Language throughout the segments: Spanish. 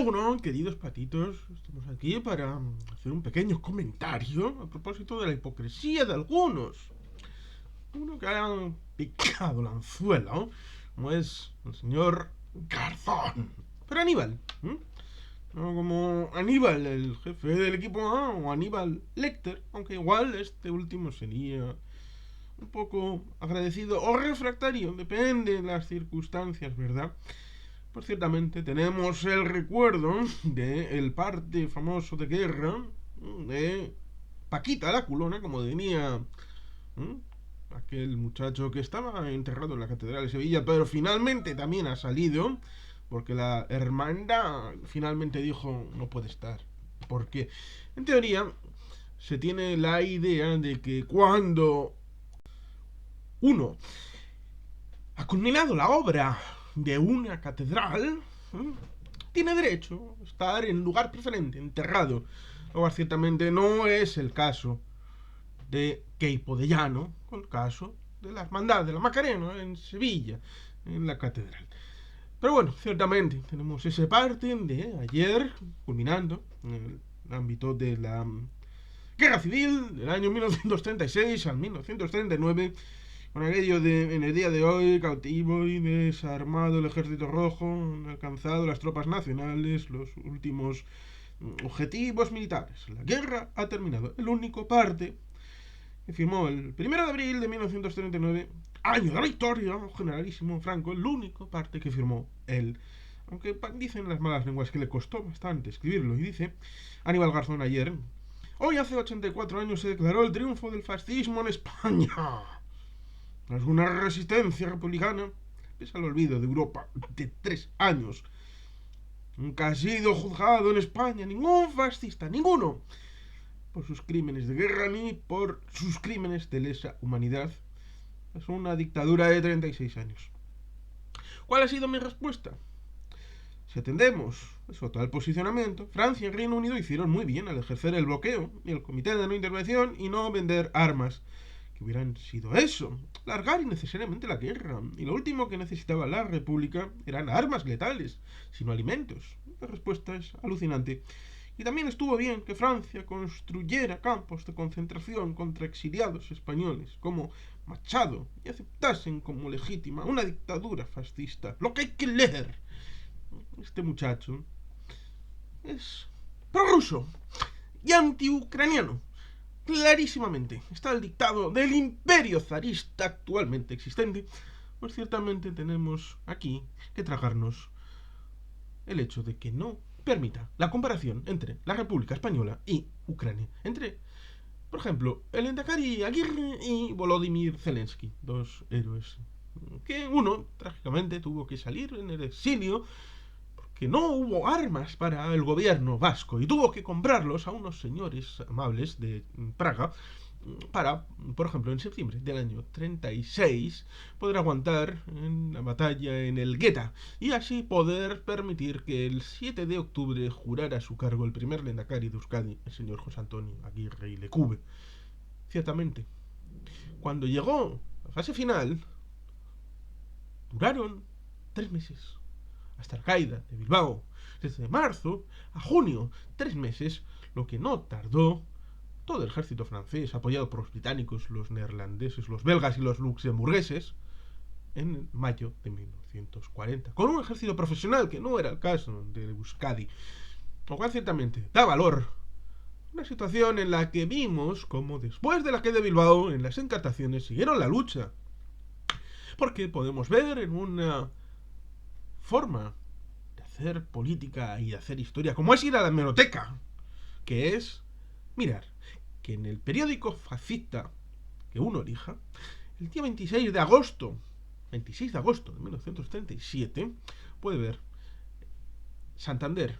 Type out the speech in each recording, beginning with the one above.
Bueno, queridos patitos, estamos aquí para hacer un pequeño comentario a propósito de la hipocresía de algunos. Uno que ha picado el anzuelo, como es el señor Garzón. Pero Aníbal, ¿eh? No como Aníbal, el jefe del equipo A, o Aníbal Lecter, aunque igual este último sería un poco agradecido o refractario, depende de las circunstancias, ¿verdad? Pues ciertamente tenemos el recuerdo del parte famoso de guerra de Paquita la culona, como diría aquel muchacho que estaba enterrado en la Catedral de Sevilla, pero finalmente también ha salido, porque la hermandad finalmente dijo no puede estar. Porque, en teoría, se tiene la idea de que cuando uno ha culminado la obra de una catedral, tiene derecho a estar en lugar preferente, enterrado. Ahora, ciertamente no es el caso de Queipo de Llano, con el caso de la Hermandad de la Macarena en Sevilla, en la catedral. Pero bueno, ciertamente tenemos esa parte de ayer, culminando en el ámbito de la Guerra Civil del año 1936 al 1939, con aquello de en el día de hoy cautivo y desarmado el ejército rojo, han alcanzado las tropas nacionales los últimos objetivos militares. La guerra ha terminado. El único parte que firmó el 1 de abril de 1939, año de la victoria, generalísimo Franco, el único parte que firmó él. Aunque dicen las malas lenguas que le costó bastante escribirlo. Y dice Aníbal Garzón ayer: hoy hace 84 años se declaró el triunfo del fascismo en España. Tras una resistencia republicana, pese al olvido de Europa de 3 años, nunca ha sido juzgado en España ningún fascista, ninguno, por sus crímenes de guerra ni por sus crímenes de lesa humanidad. Es una dictadura de 36 años. ¿Cuál ha sido mi respuesta? Si atendemos eso, todo el posicionamiento, Francia y Reino Unido hicieron muy bien al ejercer el bloqueo y el comité de no intervención y no vender armas, que hubieran sido eso, largar innecesariamente la guerra. Y lo último que necesitaba la República eran armas letales, sino alimentos. La respuesta es alucinante. Y también estuvo bien que Francia construyera campos de concentración contra exiliados españoles como Machado y aceptasen como legítima una dictadura fascista. Lo que hay que leer. Este muchacho es prorruso y antiucraniano. Clarísimamente está el dictado del imperio zarista actualmente existente. Pues ciertamente tenemos aquí que tragarnos el hecho de que no permita la comparación entre la República Española y Ucrania. Entre, por ejemplo, el Endacari Aguirre y Volodymyr Zelensky, dos héroes que uno, trágicamente, tuvo que salir en el exilio que no hubo armas para el gobierno vasco y tuvo que comprarlos a unos señores amables de Praga para, por ejemplo, en septiembre del año 36 poder aguantar en la batalla en el Gueta y así poder permitir que el 7 de octubre jurara a su cargo el primer Lehendakari de Euskadi, el señor José Antonio Aguirre y Lecube. Ciertamente, cuando llegó la fase final, duraron 3 meses. Hasta la caída de Bilbao, desde marzo a junio, 3 meses, lo que no tardó todo el ejército francés, apoyado por los británicos, los neerlandeses, los belgas y los luxemburgueses, en mayo de 1940, con un ejército profesional, que no era el caso de Euskadi, lo cual ciertamente da valor. Una situación en la que vimos como después de la caída de Bilbao, en las Encartaciones siguieron la lucha, porque podemos ver en una forma de hacer política y de hacer historia, como es ir a la hemeroteca, que es mirar que en el periódico fascista que uno elija, el día 26 de agosto de 1937, puede ver Santander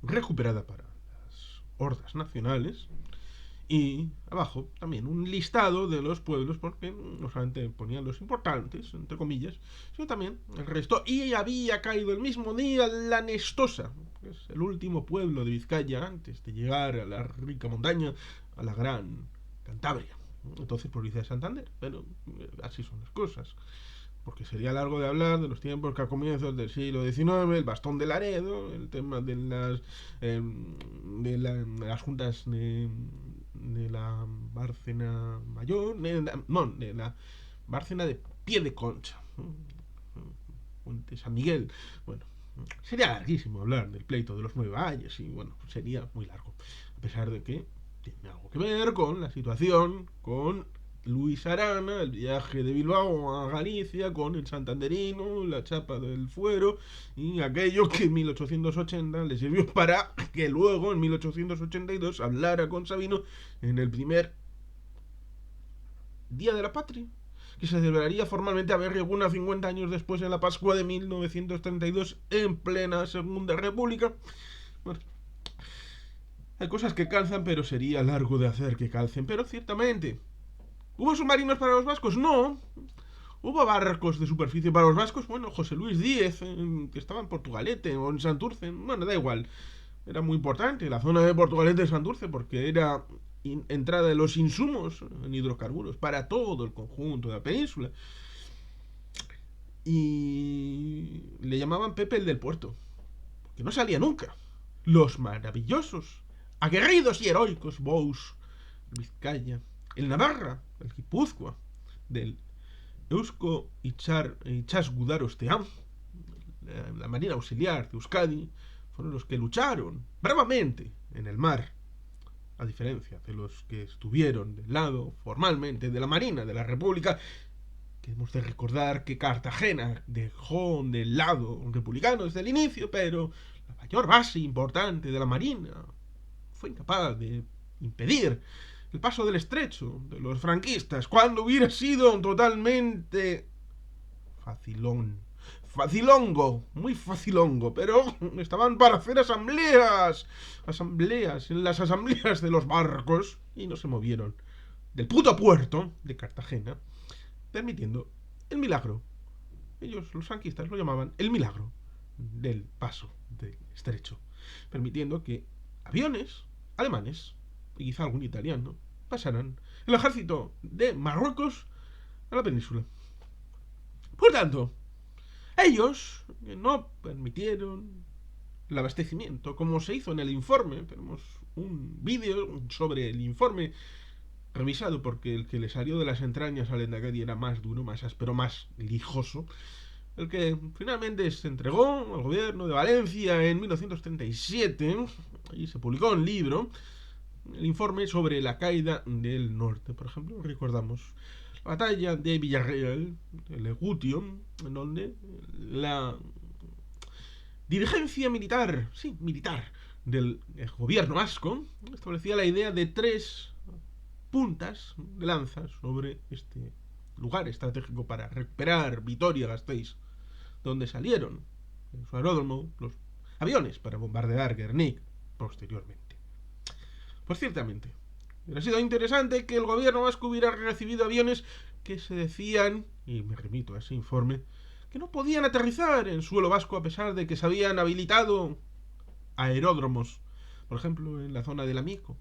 recuperada para las hordas nacionales, y abajo también un listado de los pueblos, porque no solamente ponían los importantes, entre comillas, sino también el resto. Y había caído el mismo día la Nestosa, que es el último pueblo de Vizcaya antes de llegar a la rica montaña, a la gran Cantabria. Entonces provincia de Santander, pero así son las cosas. porque sería largo de hablar de los tiempos que a comienzos del siglo XIX, el bastón de Laredo, el tema de las juntas de la Bárcena Mayor, de la Bárcena de Pie de Concha, Puente San Miguel. Bueno, sería larguísimo hablar del pleito de los 9 valles y bueno, sería muy largo, a pesar de que tiene algo que ver con la situación, con Luis Arana, el viaje de Bilbao a Galicia con el santanderino, la chapa del fuero y aquello que en 1880 le sirvió para que luego en 1882 hablara con Sabino en el primer Día de la Patria, que se celebraría formalmente a Berrioguna 50 años después en la Pascua de 1932 en plena Segunda República. Bueno, hay cosas que calzan, pero sería largo de hacer que calcen. Pero ciertamente, ¿hubo submarinos para los vascos? No. ¿Hubo barcos de superficie para los vascos? Bueno, José Luis Díez, que estaba en Portugalete o en Santurce. Bueno, da igual. Era muy importante la zona de Portugalete y Santurce porque era entrada de los insumos en hidrocarburos para todo el conjunto de la península. Y le llamaban Pepe el del puerto, porque no salía nunca. Los maravillosos, aguerridos y heroicos Bous, el Vizcaya, el Navarra, el Guipúzcoa, del Eusko Itsasgudarostean, la Marina Auxiliar de Euskadi, fueron los que lucharon bravamente en el mar, a diferencia de los que estuvieron del lado formalmente de la Marina de la República. Que hemos de recordar que Cartagena dejó del lado republicano desde el inicio, pero la mayor base importante de la Marina fue incapaz de impedir el paso del estrecho de los franquistas, cuando hubiera sido totalmente facilongo, muy facilongo, pero estaban para hacer asambleas en las asambleas de los barcos y no se movieron del puto puerto de Cartagena, permitiendo el milagro. Ellos, los franquistas, lo llamaban el milagro del paso del estrecho, permitiendo que aviones alemanes y quizá algún italiano pasaran el ejército de Marruecos a la península. Por tanto, ellos no permitieron el abastecimiento, como se hizo en el informe. Tenemos un vídeo sobre el informe revisado porque el que le salió de las entrañas al Endacadi era más duro, más áspero, más lijoso. El que finalmente se entregó al gobierno de Valencia en 1937 y se publicó un libro, el informe sobre la caída del norte. Por ejemplo, recordamos la batalla de Villarreal, el Legutio, en donde la dirigencia militar, del gobierno vasco establecía la idea de 3 puntas de lanza sobre este lugar estratégico para recuperar Vitoria-Gasteiz, donde salieron en su aeródromo los aviones para bombardear Guernica posteriormente. Pues ciertamente, hubiera sido interesante que el gobierno vasco hubiera recibido aviones que se decían, y me remito a ese informe, que no podían aterrizar en suelo vasco a pesar de que se habían habilitado aeródromos, por ejemplo en la zona del Amico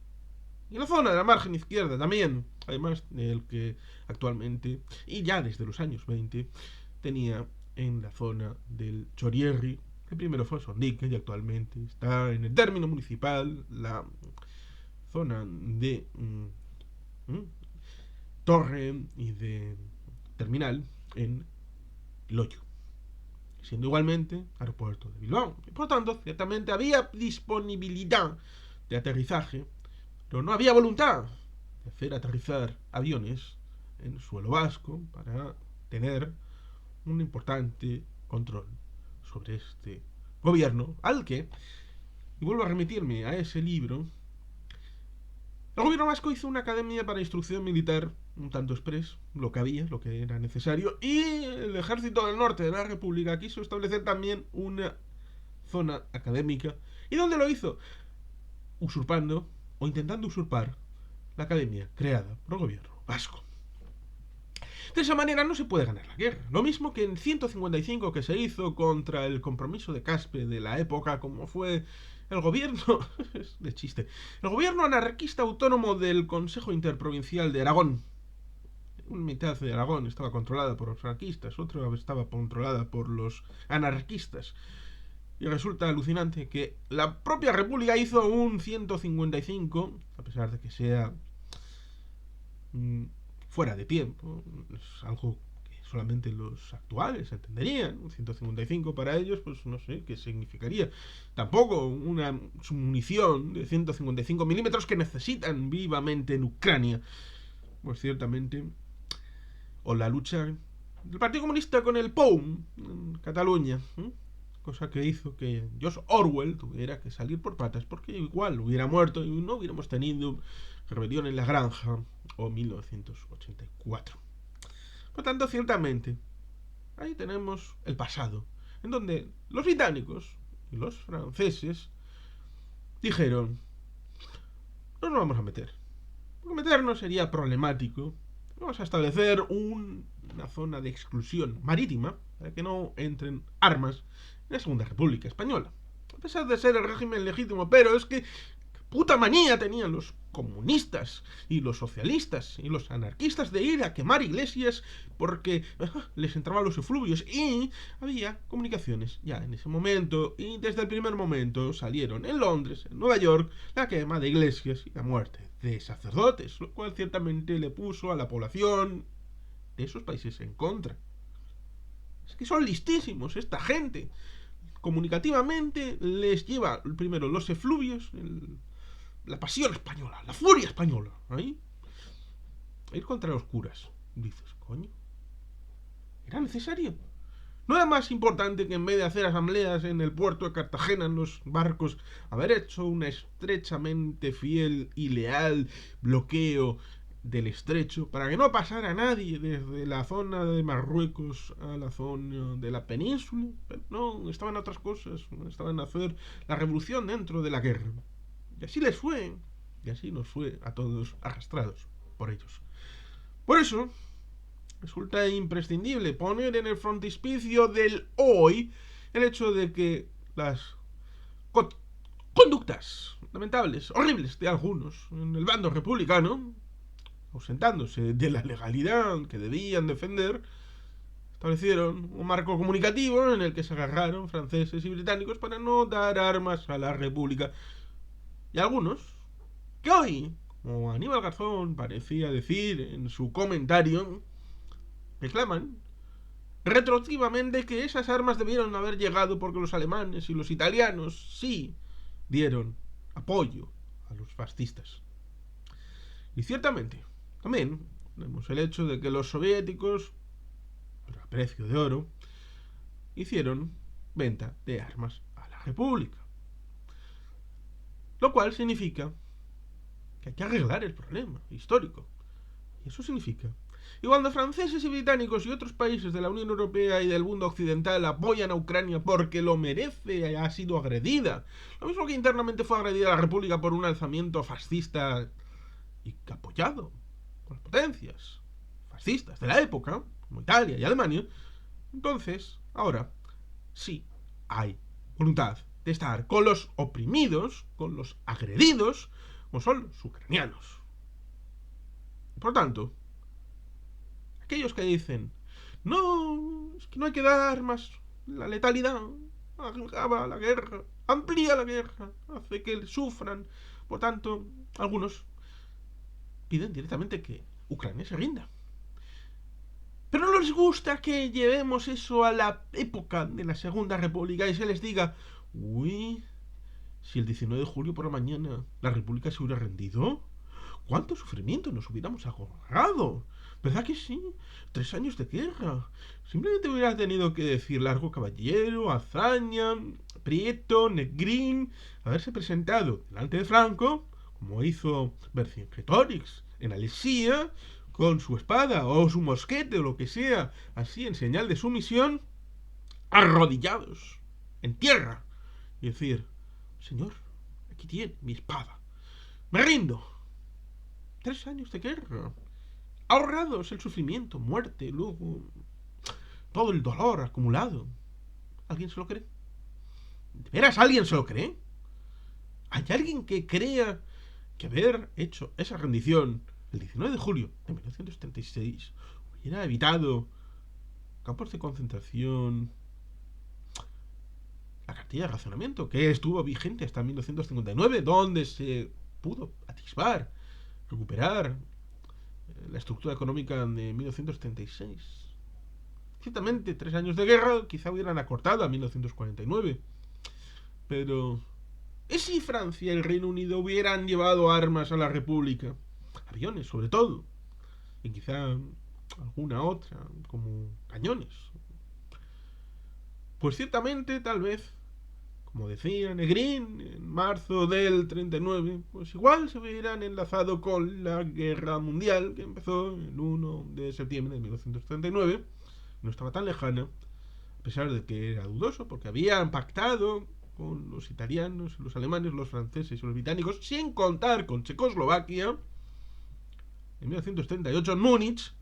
y en la zona de la margen izquierda también, además del que actualmente y ya desde los años 20 tenía en la zona del Chorierri, que primero fue Sondique y actualmente está en el término municipal, la zona de Torre y de terminal en Loyo, siendo igualmente aeropuerto de Bilbao. Y por tanto, ciertamente había disponibilidad de aterrizaje, pero no había voluntad de hacer aterrizar aviones en suelo vasco para tener un importante control sobre este gobierno, al que, y vuelvo a remitirme a ese libro, el gobierno vasco hizo una academia para instrucción militar un tanto express, lo que había, lo que era necesario, y el ejército del norte de la República quiso establecer también una zona académica. ¿Y dónde lo hizo? Usurpando o intentando usurpar la academia creada por el gobierno vasco. De esa manera no se puede ganar la guerra. Lo mismo que en 155 que se hizo contra el compromiso de Caspe de la época, como fue el gobierno de chiste, el gobierno anarquista autónomo del Consejo Interprovincial de Aragón, una mitad de Aragón estaba controlada por los franquistas, otra estaba controlada por los anarquistas. Y resulta alucinante que la propia República hizo un 155, a pesar de que sea fuera de tiempo. Es algo que solamente los actuales entenderían. Un 155 para ellos, pues no sé qué significaría. Tampoco una munición de 155 milímetros que necesitan vivamente en Ucrania. Pues ciertamente. O la lucha del Partido Comunista con el POUM en Cataluña, cosa que hizo que George Orwell tuviera que salir por patas, porque igual hubiera muerto y no hubiéramos tenido Rebelión en la Granja o 1984. Por tanto, ciertamente, ahí tenemos el pasado, en donde los británicos y los franceses dijeron: no nos vamos a meter, porque meternos sería problemático. Vamos a establecer una zona de exclusión marítima para que no entren armas en la Segunda República Española. A pesar de ser el régimen legítimo, pero es que puta manía tenían los comunistas y los socialistas y los anarquistas de ir a quemar iglesias porque les entraban los efluvios, y había comunicaciones ya en ese momento, y desde el primer momento salieron en Londres, en Nueva York, la quema de iglesias y la muerte de sacerdotes, lo cual ciertamente le puso a la población de esos países en contra. Es que son listísimos esta gente. Comunicativamente les lleva primero los efluvios, la pasión española, la furia española, ¿ahí? Ir contra los curas. Dices, coño, ¿era necesario? ¿No era más importante que en vez de hacer asambleas en el puerto de Cartagena, en los barcos, haber hecho un estrechamente fiel y leal bloqueo del estrecho para que no pasara nadie desde la zona de Marruecos a la zona de la península? Pero no, estaban otras cosas, estaban a hacer la revolución dentro de la guerra. Y así les fue, y así nos fue a todos arrastrados por ellos. Por eso resulta imprescindible poner en el frontispicio del hoy el hecho de que las conductas lamentables, horribles de algunos en el bando republicano, ausentándose de la legalidad que debían defender, establecieron un marco comunicativo en el que se agarraron franceses y británicos para no dar armas a la República. Y algunos, que hoy, como Aníbal Garzón parecía decir en su comentario, reclaman retroactivamente que esas armas debieron haber llegado porque los alemanes y los italianos sí dieron apoyo a los fascistas. Y ciertamente, también tenemos el hecho de que los soviéticos, a precio de oro, hicieron venta de armas a la República. Lo cual significa que hay que arreglar el problema histórico. Y eso significa que cuando franceses y británicos y otros países de la Unión Europea y del mundo occidental apoyan a Ucrania porque lo merece, ha sido agredida, lo mismo que internamente fue agredida la República por un alzamiento fascista y apoyado por las potencias fascistas de la época, como Italia y Alemania, entonces, ahora sí hay voluntad de estar con los oprimidos, con los agredidos, como son los ucranianos. Por tanto, aquellos que dicen: no, es que no hay que dar más, la letalidad acaba la guerra, amplía la guerra, hace que sufran, por tanto, algunos piden directamente que Ucrania se rinda. Pero no les gusta que llevemos eso a la época de la Segunda República y se les diga: uy, si el 19 de julio por la mañana la República se hubiera rendido, ¿cuánto sufrimiento nos hubiéramos ahorrado? ¿Verdad que sí? 3 años de guerra. Simplemente hubiera tenido que decir Largo Caballero, Azaña, Prieto, Negrín, haberse presentado delante de Franco, como hizo Vercingetorix en Alesía, con su espada o su mosquete o lo que sea, así en señal de sumisión, arrodillados en tierra, y decir: señor, aquí tiene mi espada, me rindo. 3 años de guerra, ahorrados el sufrimiento, muerte, luego todo el dolor acumulado. ¿Alguien se lo cree? ¿De veras alguien se lo cree? ¿Hay alguien que crea que haber hecho esa rendición el 19 de julio de 1936 hubiera evitado campos de concentración, la cartilla de racionamiento, que estuvo vigente hasta 1959, donde se pudo atisbar, recuperar la estructura económica de 1936. Ciertamente, 3 años de guerra quizá hubieran acortado a 1949. Pero ¿y si Francia y el Reino Unido hubieran llevado armas a la República? Aviones, sobre todo. Y quizá alguna otra, como cañones. Pues ciertamente, tal vez, como decía Negrín en marzo del 39, pues igual se hubieran enlazado con la guerra mundial que empezó el 1 de septiembre de 1939. No estaba tan lejana, a pesar de que era dudoso, porque habían pactado con los italianos, los alemanes, los franceses y los británicos, sin contar con Checoslovaquia, en 1938 en Múnich,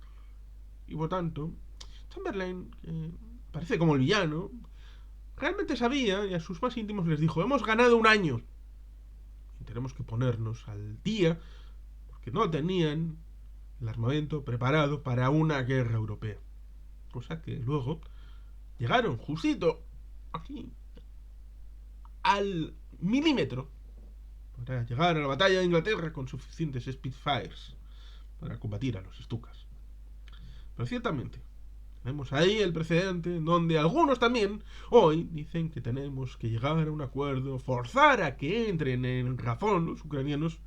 y por tanto, Chamberlain, parece como el villano, realmente sabía, y a sus más íntimos les dijo: hemos ganado un año, y tenemos que ponernos al día, porque no tenían el armamento preparado para una guerra europea. Cosa que luego llegaron justito aquí al milímetro para llegar a la batalla de Inglaterra con suficientes Spitfires para combatir a los Stukas. Pero ciertamente tenemos ahí el precedente en donde algunos también hoy dicen que tenemos que llegar a un acuerdo, forzar a que entren en razón los ucranianos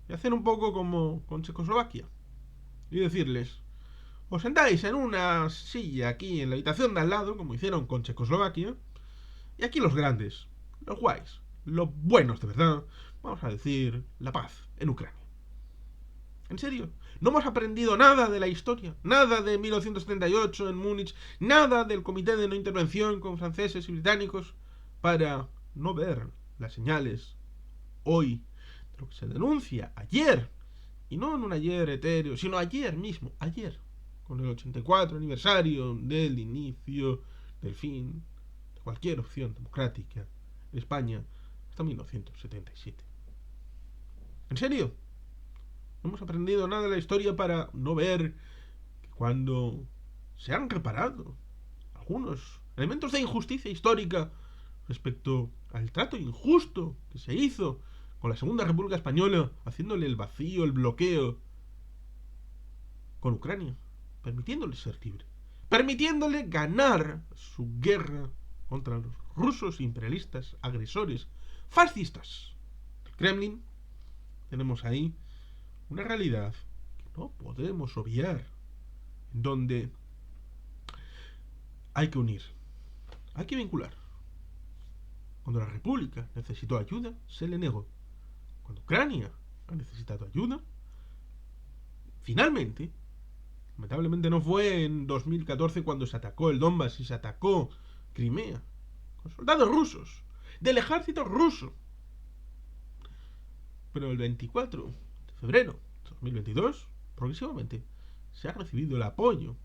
y hacer un poco como con Checoslovaquia y decirles: os sentáis en una silla aquí en la habitación de al lado, como hicieron con Checoslovaquia, y aquí los grandes, los guays, los buenos de verdad, vamos a decir la paz en Ucrania. ¿En serio? ¿No hemos aprendido nada de la historia? ¿Nada de 1978 en Múnich? ¿Nada del comité de no intervención con franceses y británicos para no ver las señales hoy de lo que se denuncia ayer? Y no en un ayer etéreo, sino ayer mismo, ayer, con el 84 aniversario del inicio, del fin de cualquier opción democrática en España hasta 1977. ¿En serio? No hemos aprendido nada de la historia para no ver que cuando se han reparado algunos elementos de injusticia histórica respecto al trato injusto que se hizo con la Segunda República Española, haciéndole el vacío, el bloqueo con Ucrania, permitiéndole ser libre, permitiéndole ganar su guerra contra los rusos imperialistas, agresores, fascistas del Kremlin, tenemos ahí una realidad que no podemos obviar, en donde hay que unir, hay que vincular. Cuando la República necesitó ayuda, se le negó. Cuando Ucrania ha necesitado ayuda, finalmente, lamentablemente no fue en 2014 cuando se atacó el Donbass y se atacó Crimea, con soldados rusos, del ejército ruso. Pero el 24 de febrero de 2022, progresivamente, se ha recibido el apoyo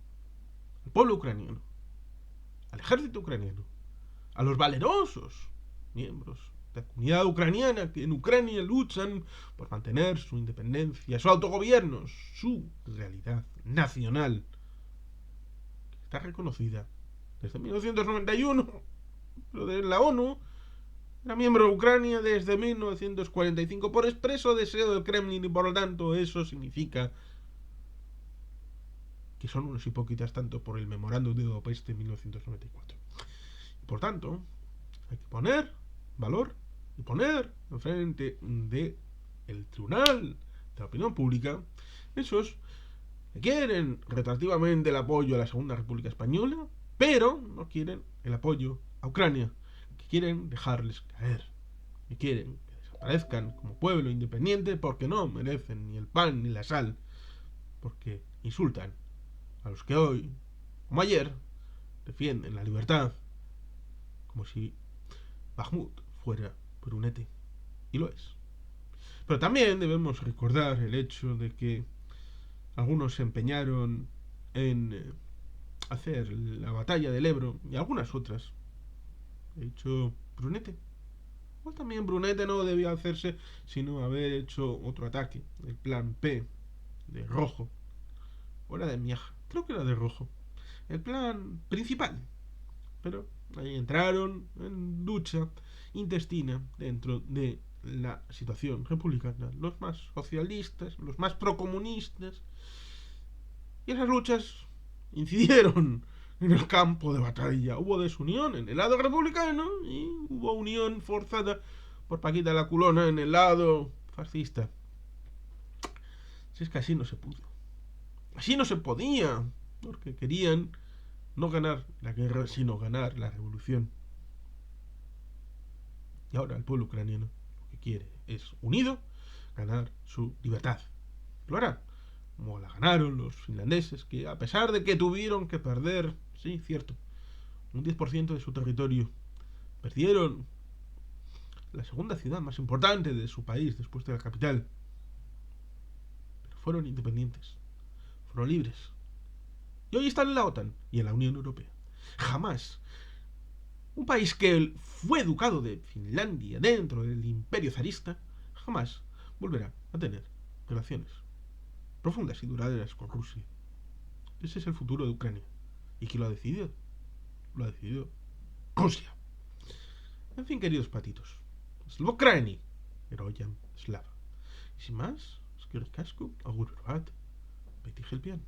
al pueblo ucraniano, al ejército ucraniano, a los valerosos miembros de la comunidad ucraniana que en Ucrania luchan por mantener su independencia, su autogobierno, su realidad nacional, que está reconocida desde 1991, pero de la ONU era miembro de Ucrania desde 1945 por expreso deseo del Kremlin, y por lo tanto eso significa que son unos hipócritas tanto por el memorándum de Budapest de 1994. Por tanto, hay que poner valor y poner enfrente de el tribunal de la opinión pública esos que quieren retroactivamente el apoyo a la Segunda República Española, pero no quieren el apoyo a Ucrania, que quieren dejarles caer, que quieren que desaparezcan como pueblo independiente porque no merecen ni el pan ni la sal, porque insultan a los que hoy, como ayer, defienden la libertad, como si Bakhmut fuera Brunete, y lo es. Pero también debemos recordar el hecho de que algunos se empeñaron en hacer la batalla del Ebro y algunas otras. He dicho Brunete. O también Brunete no debía hacerse sino haber hecho otro ataque, el plan P, de rojo. O era de miaja. Creo que era de rojo. El plan principal. Pero ahí entraron en lucha intestina dentro de la situación republicana. Los más socialistas, los más procomunistas. Y esas luchas incidieron en el campo de batalla. Hubo desunión en el lado republicano y hubo unión forzada por Paquita la Culona en el lado fascista. Si es que así no se pudo. Así no se podía. Porque querían no ganar la guerra, sino ganar la revolución. Y ahora el pueblo ucraniano lo que quiere es, unido, ganar su libertad. Lo hará. Como la ganaron los finlandeses, que a pesar de que tuvieron que perder, sí, cierto, un 10% de su territorio, perdieron la segunda ciudad más importante de su país después de la capital. Pero fueron independientes, fueron libres. Y hoy están en la OTAN y en la Unión Europea. Jamás un país que fue educado de Finlandia dentro del imperio zarista, jamás volverá a tener relaciones profundas y duraderas con Rusia. Ese es el futuro de Ucrania. ¿Y quién lo ha decidido? Lo ha decidido Rusia. En fin, queridos patitos. Slvokraini, Heroyam Slava. Y sin más, es que ricasco, agur bat, Betty Helpian.